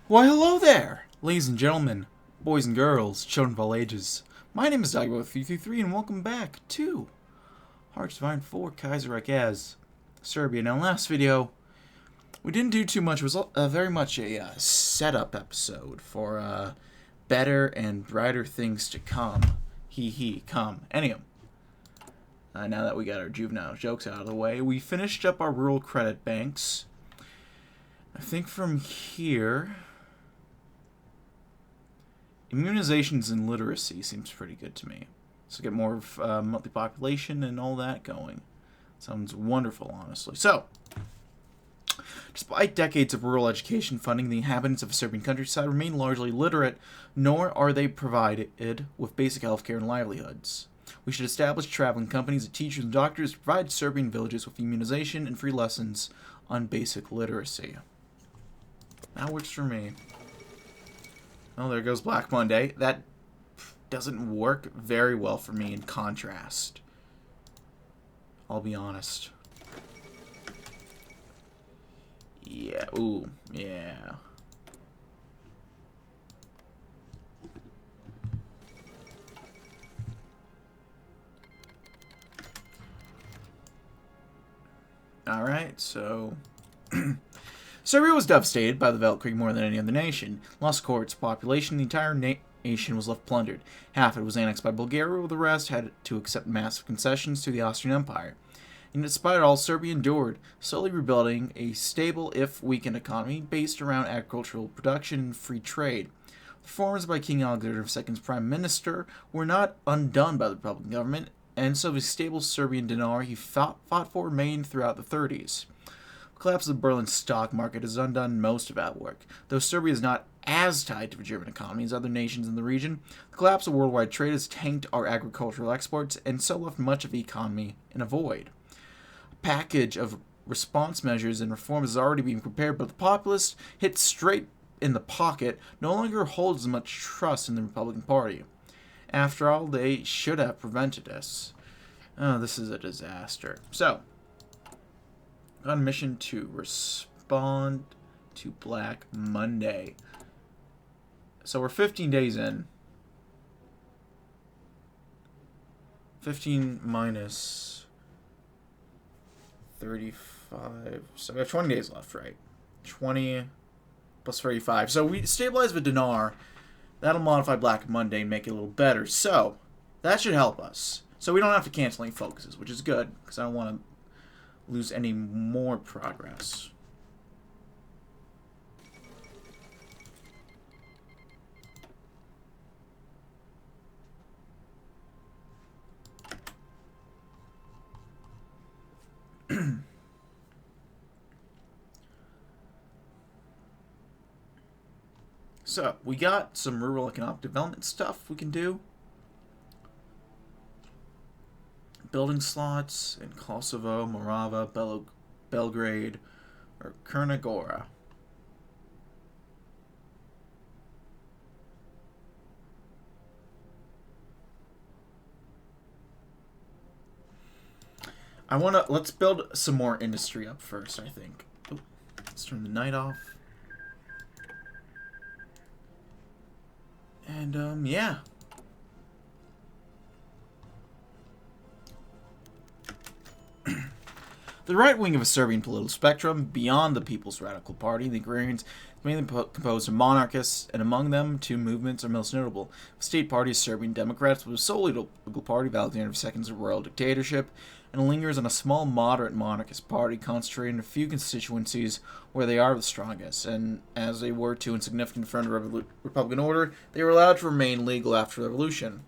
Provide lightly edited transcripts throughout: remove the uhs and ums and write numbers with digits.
Why, hello there, ladies and gentlemen, boys and girls, children of all ages. My name is DB333, and welcome back to Hearts of Iron 4 Kaiserreich as Serbia. Now, last video, we didn't do too much. It was very much a setup episode for better and brighter things to come. Come. Anyhow, now that we got our juvenile jokes out of the way, we finished up our rural credit banks. I think from here, immunizations and literacy seems pretty good to me. So get more of monthly population and all that going. Sounds wonderful, honestly. So, despite decades of rural education funding, the inhabitants of the Serbian countryside remain largely literate, nor are they provided with basic healthcare and livelihoods. We should establish traveling companies of teachers and doctors to provide Serbian villages with immunization and free lessons on basic literacy. That works for me. Oh, there goes Black Monday. That doesn't work very well for me in contrast. I'll be honest. Yeah, ooh, yeah. Alright, so Serbia was devastated by the Veltkrieg more than any other nation. Lost core its population, the entire nation was left plundered. Half of it was annexed by Bulgaria, while the rest had to accept massive concessions to the Austrian Empire. And despite it all, Serbia endured, slowly rebuilding a stable, if weakened, economy based around agricultural production and free trade. The reforms by King Alexander II's prime minister were not undone by the Republican government, and so the stable Serbian dinar he fought for remained throughout the 30s. The collapse of the Berlin stock market has undone most of that work. Though Serbia is not as tied to the German economy as other nations in the region, the collapse of worldwide trade has tanked our agricultural exports and so left much of the economy in a void. A package of response measures and reforms is already being prepared, but the populace, hit straight in the pocket, no longer holds as much trust in the Republican Party. After all, they should have prevented this. Oh, this is a disaster. So, on a mission to respond to Black Monday. So we're 15 days in. 15 minus 35. So we have 20 days left, right? 20 plus 35. So we stabilize the dinar. That'll modify Black Monday and make it a little better. So that should help us. So we don't have to cancel any focuses, which is good, because I don't want to lose any more progress. So, we got some rural economic development stuff we can do. Building slots in Kosovo, Morava, Belgrade, or Crna. Let's build some more industry up first, I think. Oh, let's turn the night off. And, yeah. The right wing of a Serbian political spectrum, beyond the People's Radical Party, the agrarians, is mainly composed of monarchists, and among them, two movements are most notable. The state party is Serbian Democrats, which is solely the political party of Alexander II's royal dictatorship, and lingers on a small moderate monarchist party concentrated in a few constituencies where they are the strongest, and as they were too insignificant to defend the Republican order, they were allowed to remain legal after the revolution.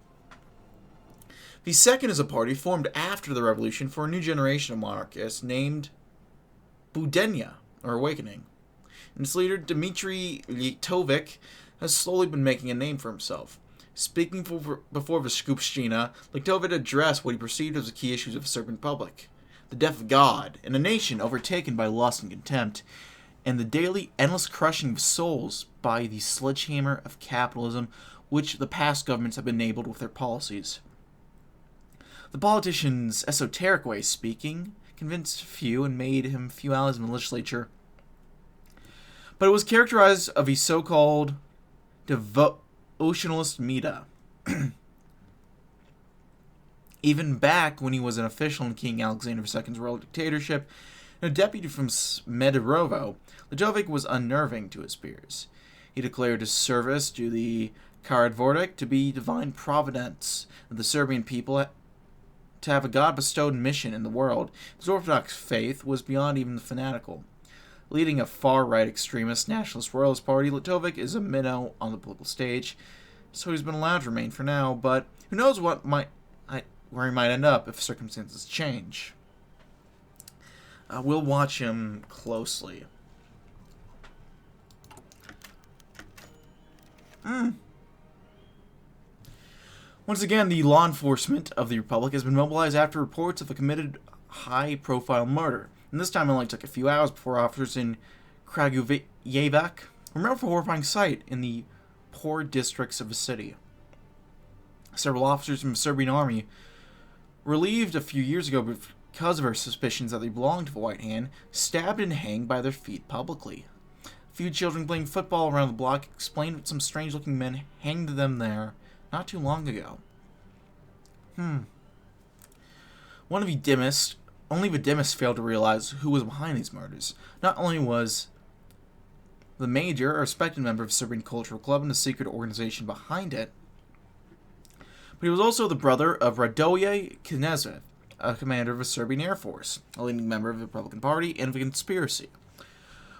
The second is a party formed after the revolution for a new generation of monarchists named Budenya, or Awakening. And its leader, Dmitry Litovik, has slowly been making a name for himself. Speaking before the Skupština, Litovik addressed what he perceived as the key issues of the Serbian public: the death of God, and a nation overtaken by lust and contempt, and the daily endless crushing of souls by the sledgehammer of capitalism, which the past governments have enabled with their policies. The politician's esoteric way of speaking convinced few and made him few allies in the legislature. but it was characterized of a so-called devotionalist meta. Even back when he was an official in King Alexander II's royal dictatorship and a deputy from Smederevo, Ludovic was unnerving to his peers. He declared his service to the Kaiserreich to be divine providence of the Serbian people, to have a God-bestowed mission in the world. His Orthodox faith was beyond even the fanatical. Leading a far-right extremist nationalist royalist party, Ludovic is a minnow on the political stage, so he's been allowed to remain for now, but who knows where he might end up if circumstances change. We'll watch him closely. Once again, the law enforcement of the Republic has been mobilized after reports of a committed high-profile murder. And this time it only took a few hours before officers in Kragujevac remembered a horrifying sight in the poor districts of the city. Several officers from the Serbian army, relieved a few years ago because of our suspicions that they belonged to the White Hand, stabbed and hanged by their feet publicly. A few children playing football around the block explained that some strange-looking men hanged them there not too long ago. Only the dimmest failed to realize who was behind these murders. Not only was the major a respected member of the Serbian Cultural Club and the secret organization behind it, but he was also the brother of Radoje Knežev, a commander of the Serbian Air Force, a leading member of the Republican Party, and of a conspiracy.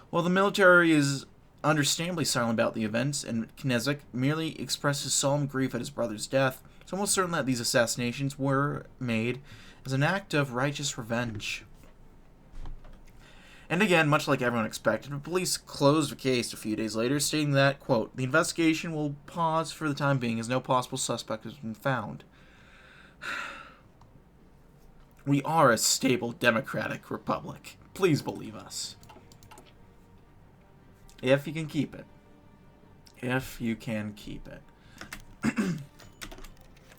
While the military is understandably silent about the events, and Knežev merely expressed his solemn grief at his brother's death, it's almost certain that these assassinations were made as an act of righteous revenge. And again, much like everyone expected, the police closed the case a few days later, stating that, quote, the investigation will pause for the time being as no possible suspect has been found. We are a stable democratic republic. Please believe us. If you can keep it. If you can keep it.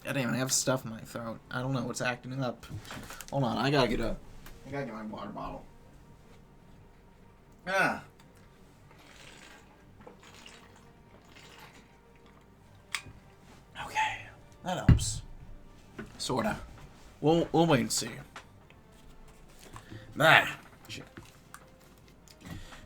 God damn, I have stuff in my throat. I don't know what's acting up. Hold on, I gotta get my water bottle. Ah. Okay, that helps. Sorta. We'll wait and see. Shit.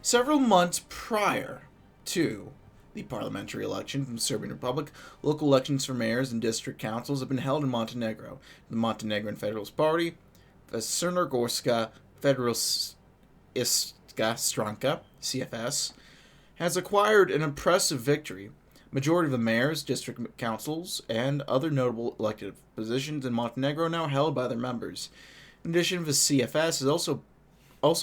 Several months prior to the parliamentary election from the Serbian Republic, local elections for mayors and district councils have been held in Montenegro. The Montenegrin Federalist Party, the Crnogorska Federalista Stranka, CFS, has acquired an impressive victory. Majority of the mayors, district councils, and other notable elected positions in Montenegro are now held by their members. In addition, the CFS is also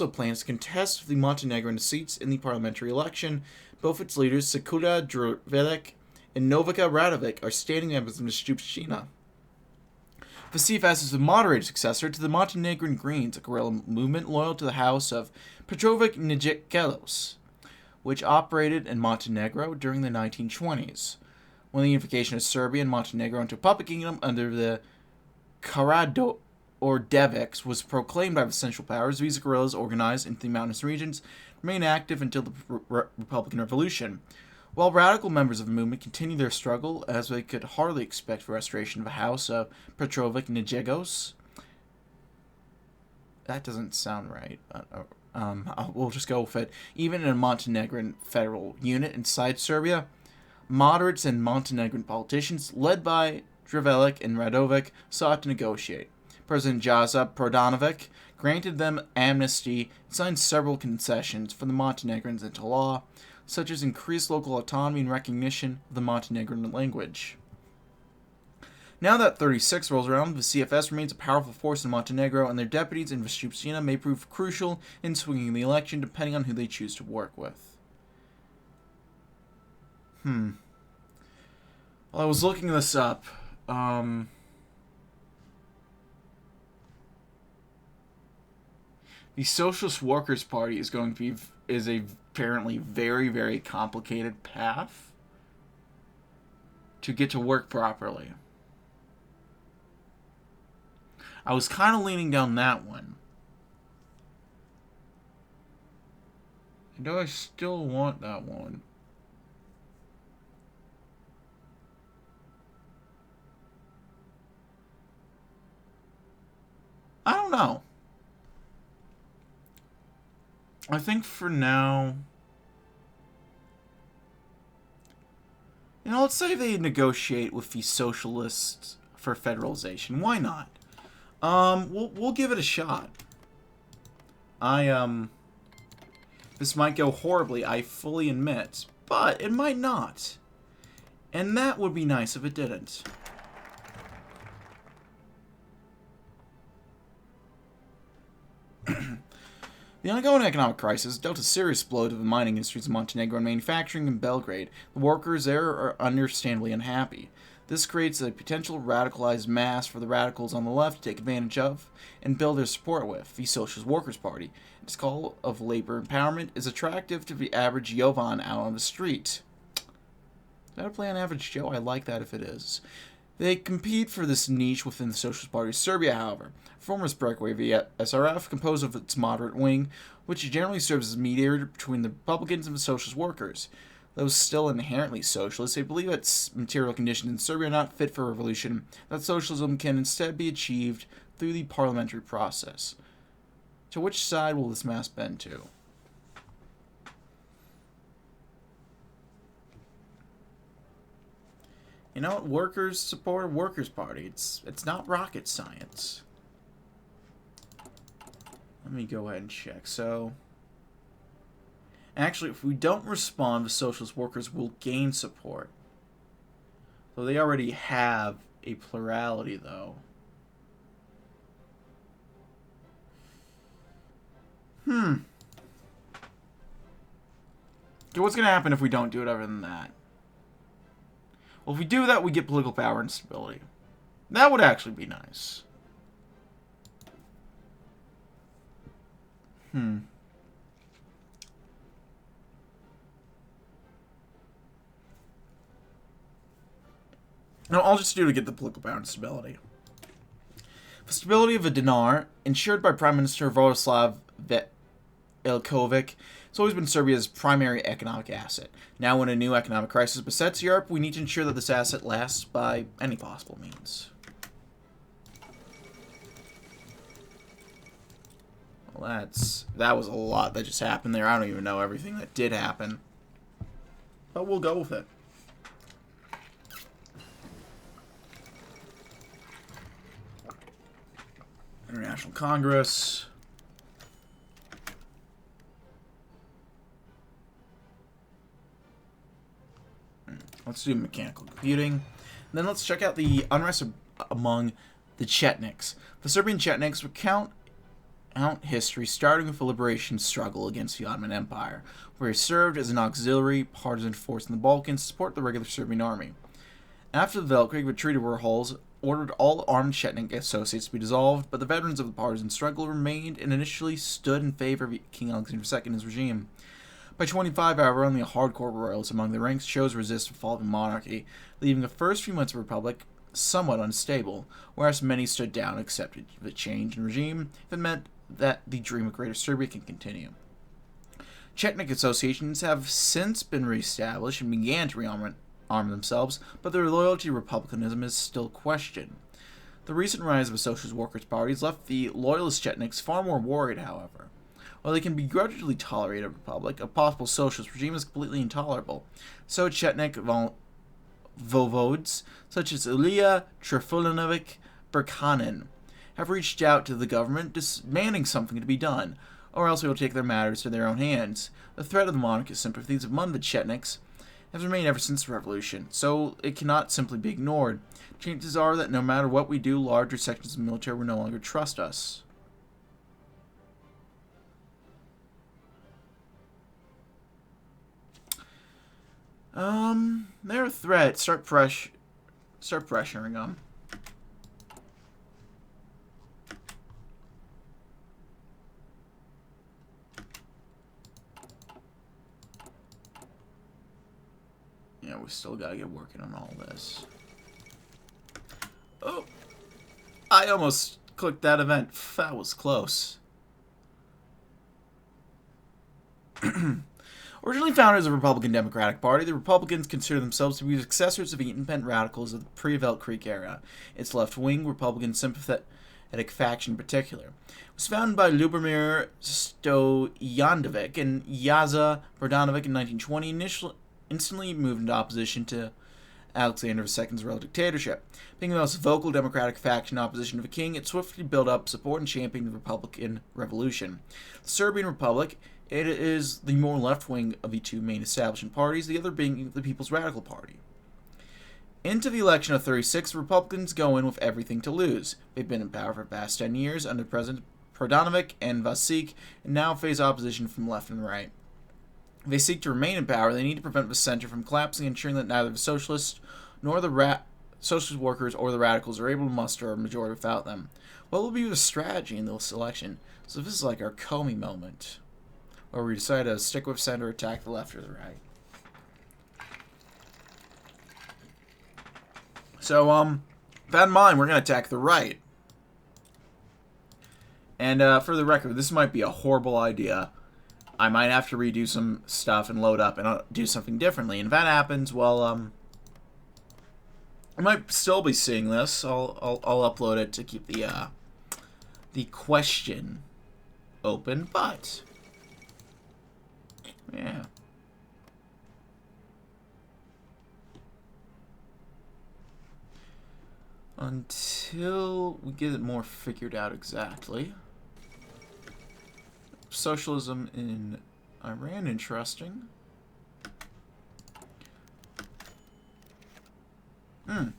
plans to contest the Montenegrin seats in the parliamentary election. Both its leaders, Sekuda Drvelic and Novika Radovic, are standing members of the Skupština. The CFS is the moderated successor to the Montenegrin Greens, a guerrilla movement loyal to the house of Petrovic Nijegelos, which operated in Montenegro during the 1920s. When the unification of Serbia and Montenegro into a puppet kingdom under the Karađorđević was proclaimed by the Central Powers, these guerrillas organized into the mountainous regions remained active until the Republican Revolution. While radical members of the movement continued their struggle, as they could hardly expect the restoration of the house of Petrovic Nijegelos. That doesn't sound right. We'll just go with it. Even in a Montenegrin federal unit inside Serbia, moderates and Montenegrin politicians, led by Drvelic and Radovic, sought to negotiate. President Jaza Prodanovic granted them amnesty and signed several concessions for the Montenegrins into law, such as increased local autonomy and recognition of the Montenegrin language. Now that 36 rolls around, the CFS remains a powerful force in Montenegro, and their deputies in the Skupština may prove crucial in swinging the election, depending on who they choose to work with. Well, I was looking this up. The Socialist Workers' Party is apparently very, very complicated path to get to work properly. I was kind of leaning down that one. Do I still want that one? I don't know. I think for now... You know, let's say they negotiate with the socialists for federalization. Why not? We'll give it a shot. This might go horribly, I fully admit, but it might not. And that would be nice if it didn't. The ongoing economic crisis dealt a serious blow to the mining industries of Montenegro and manufacturing in Belgrade. The workers there are understandably unhappy. This creates a potential radicalized mass for the radicals on the left to take advantage of and build their support with, the Socialist Workers' Party. Its call of labor empowerment is attractive to the average Jovan out on the street. Is that a play on average Joe? I like that if it is. They compete for this niche within the Socialist Party of Serbia, however. Reformist breakaway via SRF, composed of its moderate wing, which generally serves as a mediator between the Republicans and the Socialist workers. Though still inherently socialist, they believe that material conditions in Serbia are not fit for revolution, that socialism can instead be achieved through the parliamentary process. To which side will this mass bend to? You know what? Workers support a workers' party. It's not rocket science. Let me go ahead and check. So, actually, if we don't respond, the socialist workers will gain support. So they already have a plurality, though. Okay, what's going to happen if we don't do it other than that? Well, if we do that, we get political power and stability. That would actually be nice. No, I'll just do to get the political power and stability. The stability of the dinar, ensured by Prime Minister Vojislav Velkovic, it's always been Serbia's primary economic asset. Now when a new economic crisis besets Europe, we need to ensure that this asset lasts by any possible means. Well, that was a lot that just happened there. I don't even know everything that did happen. But we'll go with it. International Congress. Let's do mechanical computing. And then let's check out the unrest among the Chetniks. The Serbian Chetniks recount history starting with the liberation struggle against the Ottoman Empire, where he served as an auxiliary partisan force in the Balkans to support the regular Serbian army. After the Velkrig, the Treaty of Verhulst ordered all armed Chetnik associates to be dissolved, but the veterans of the partisan struggle remained and initially stood in favor of King Alexander II and his regime. By 25, however, only hardcore royals among the ranks chose to resist the fall of the monarchy, leaving the first few months of the Republic somewhat unstable, whereas many stood down and accepted the change in regime if it meant that the dream of Greater Serbia can continue. Chetnik associations have since been reestablished and began to arm themselves, but their loyalty to republicanism is still questioned. The recent rise of the Socialist Workers' Party has left the loyalist Chetniks far more worried, however. While they can begrudgingly tolerate a republic, a possible socialist regime is completely intolerable. So Chetnik voivodes, such as Ilya Trifulinovic Berkanin, have reached out to the government demanding something to be done, or else they will take their matters to their own hands. The threat of the monarchist sympathies among the Chetniks has remained ever since the revolution, so it cannot simply be ignored. Chances are that no matter what we do, larger sections of the military will no longer trust us. They're a threat. Start pressuring them. Yeah, we still gotta get working on all this. Oh! I almost clicked that event. That was close. Originally founded as a Republican Democratic Party, the Republicans consider themselves to be successors of the independent radicals of the pre-Veltkrieg era, its left-wing Republican sympathetic faction in particular. It was founded by Ljubomir Stojanovic and Jaza Brdanovic in 1920, instantly moved into opposition to Alexander II's royal dictatorship. Being the most vocal Democratic faction in opposition to the king, it swiftly built up support and championed the Republican Revolution. The Serbian Republic, it is the more left-wing of the two main establishment parties, the other being the People's Radical Party. Into the election of 36, the Republicans go in with everything to lose. They've been in power for the past 10 years under President Brdanovic and Vasic, and now face opposition from left and right. If they seek to remain in power, they need to prevent the center from collapsing, ensuring that neither the socialists nor the socialist workers or the radicals are able to muster a majority without them. What will be the strategy in this election? So this is like our Comey moment, where we decide to stick with center, attack the left or the right. So, with that in mind, we're going to attack the right. And for the record, this might be a horrible idea. I might have to redo some stuff and load up and I'll do something differently. And if that happens, well, I might still be seeing this. I'll upload it to keep the question open, but yeah. Until we get it more figured out exactly. Socialism in Iran, interesting. The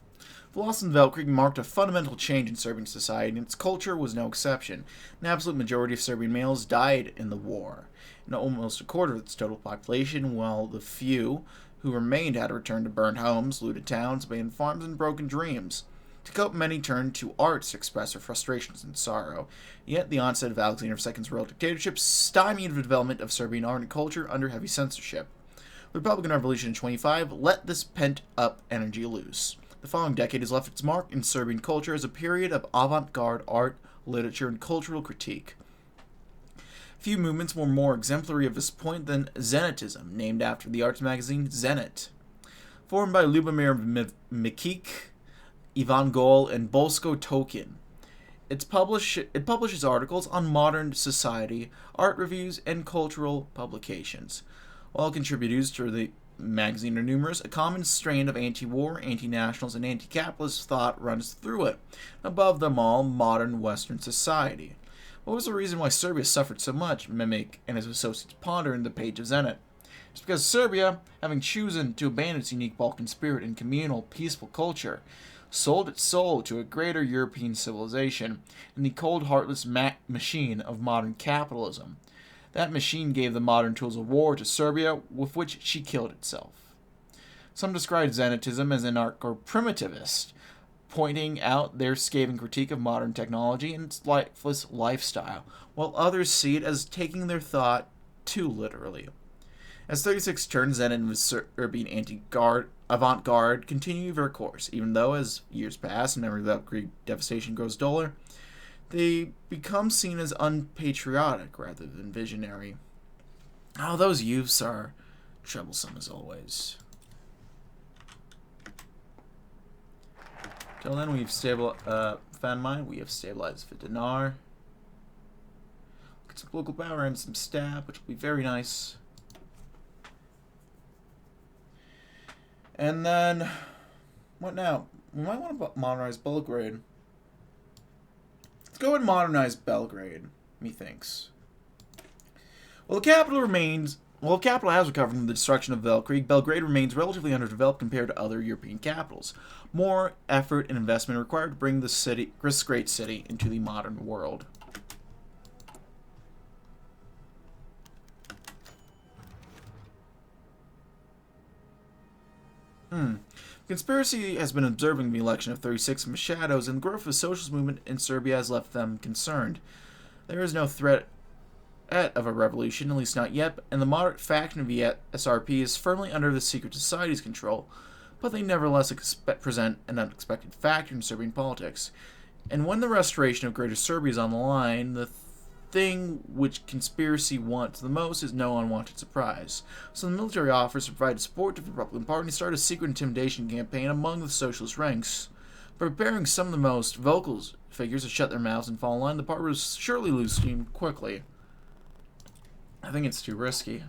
loss in Veltkrieg marked a fundamental change in Serbian society, and its culture was no exception. An absolute majority of Serbian males died in the war, and almost a quarter of its total population, while the few who remained had to return to burned homes, looted towns, abandoned farms, and broken dreams. To cope, many turned to art to express their frustrations and sorrow. Yet, the onset of Alexander II's royal dictatorship stymied the development of Serbian art and culture under heavy censorship. The Republican Revolution in 25 let this pent-up energy loose. The following decade has left its mark in Serbian culture as a period of avant-garde art, literature, and cultural critique. Few movements were more exemplary of this point than Zenetism, named after the arts magazine Zenit. Formed by Ljubomir Mikic, Ivan Gol, and Bosko Tokin. It publishes articles on modern society, art reviews, and cultural publications. While contributors to the magazine are numerous, a common strain of anti-war, anti-nationalist, and anti-capitalist thought runs through it. Above them all, modern Western society. What was the reason why Serbia suffered so much? Mimic and his associates ponder in the page of Zenit. It's because Serbia, having chosen to abandon its unique Balkan spirit and communal, peaceful culture, sold its soul to a greater European civilization in the cold, heartless machine of modern capitalism. That machine gave the modern tools of war to Serbia, with which she killed itself. Some describe Zenitism as anarcho-primitivist, pointing out their scathing critique of modern technology and its lifeless lifestyle, while others see it as taking their thought too literally. As 36 turns, Zenit and the Serbian avant-garde continue their course, even though, as years pass and memory of that Greek devastation grows duller, they become seen as unpatriotic rather than visionary. Oh, those youths are troublesome as always. Till then, we've found mine. We have stabilized the dinar. Get some local power and some stab, which will be very nice. And then, what now? We might want to modernize Belgrade. Let's go and modernize Belgrade, methinks. Well, the capital has recovered from the destruction of Veltkrieg, Belgrade remains relatively underdeveloped compared to other European capitals. More effort and investment are required to bring this great city into the modern world. Conspiracy has been observing the election of 36 from the shadows, and the growth of the socialist movement in Serbia has left them concerned. There is no threat of a revolution, at least not yet, and the moderate faction of the SRP is firmly under the secret society's control, but they nevertheless present an unexpected factor in Serbian politics. And when the restoration of Greater Serbia is on the line, the thing which conspiracy wants the most is no unwanted surprise. So the military offers to provide support to the Republican Party and start a secret intimidation campaign among the socialist ranks. By preparing some of the most vocal figures to shut their mouths and fall in line, the party will surely lose steam quickly. I think it's too risky.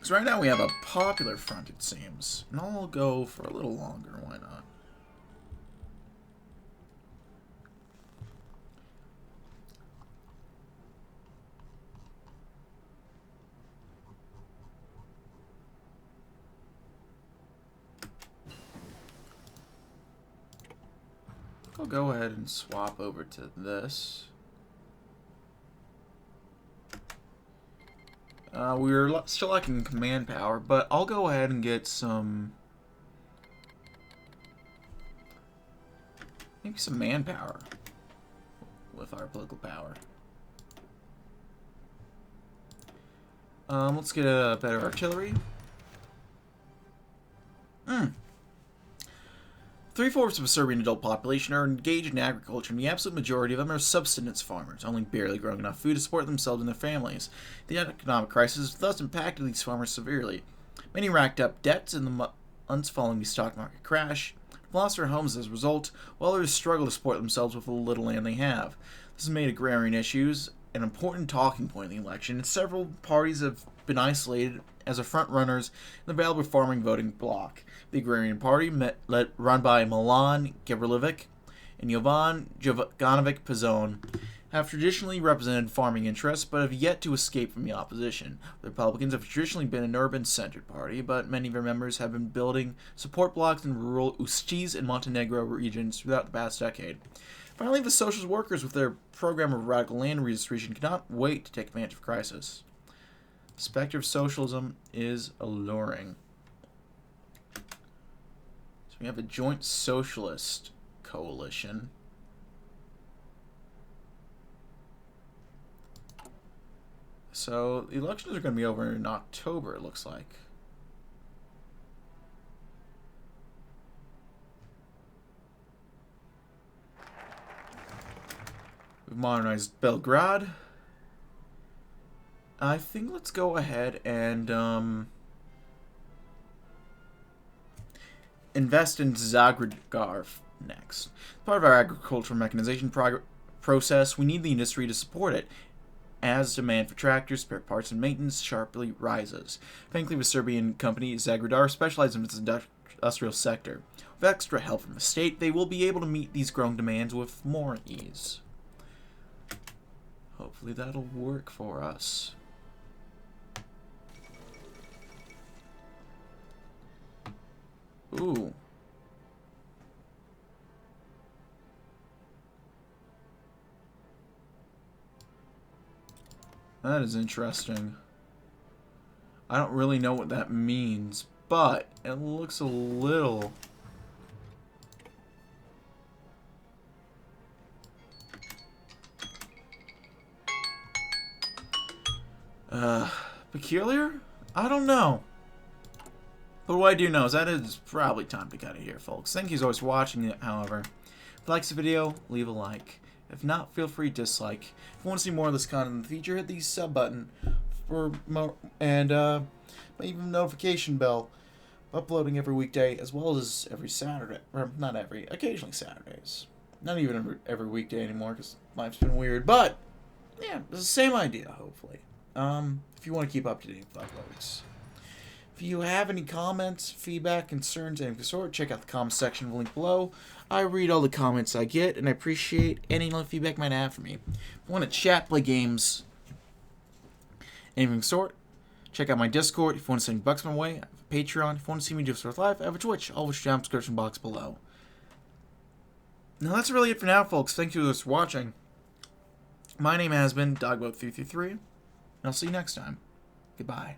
So right now we have a popular front, it seems. And I'll go for a little longer, why not? I'll go ahead and swap over to this. We're still lacking command power, but I'll go ahead and get some... maybe some manpower with our political power. Let's get a better artillery. 3/4 of the Serbian adult population are engaged in agriculture, and the absolute majority of them are subsistence farmers, only barely growing enough food to support themselves and their families. The economic crisis has thus impacted these farmers severely. Many racked up debts in the months following the stock market crash, lost their homes as a result, while others struggle to support themselves with the little land they have. This has made agrarian issues an important talking point in the election, and several parties have been isolated as a front-runners in the available farming voting bloc. The Agrarian Party, run by Milan Gabrilovic and Jovan Jovanovic Pazon, have traditionally represented farming interests, but have yet to escape from the opposition. The Republicans have traditionally been an urban-centered party, but many of their members have been building support blocks in rural Ustiz and Montenegro regions throughout the past decade. Finally, the socialist workers, with their program of radical land redistribution, cannot wait to take advantage of crisis. The specter of socialism is alluring. So we have a joint socialist coalition. So the elections are going to be over in October, it looks like. We've modernized Belgrade. I think let's go ahead and invest in Zagregar next. Part of our agricultural mechanization process, we need the industry to support it, as demand for tractors, spare parts, and maintenance sharply rises. Thankfully, the Serbian company Zagredar specializes in its industrial sector. With extra help from the state, they will be able to meet these growing demands with more ease. Hopefully that'll work for us. Ooh. That is interesting. I don't really know what that means, but it looks a little... peculiar? I don't know. But what I do know is that it's probably time to cut it here, folks. Thank you as always for watching it, however. If you like the video, leave a like. If not, feel free to dislike. If you want to see more of this content in the future, hit the sub button for more, and even notification bell. Uploading every weekday as well as every Saturday. Or not every, occasionally Saturdays. Not even every weekday anymore because life's been weird. But yeah, it's the same idea, hopefully. If you want to keep up to date with uploads. If you have any comments, feedback, concerns, anything of the sort, check out the comment section of the link below. I read all the comments I get, and I appreciate any feedback you might have for me. If you want to chat, play games, anything of the sort, check out my Discord. If you want to send bucks my way, I have a Patreon. If you want to see me do stuff live, I have a Twitch. All which down in the description box below. Now that's really it for now, folks. Thank you for watching. My name has been DB333, and I'll see you next time. Goodbye.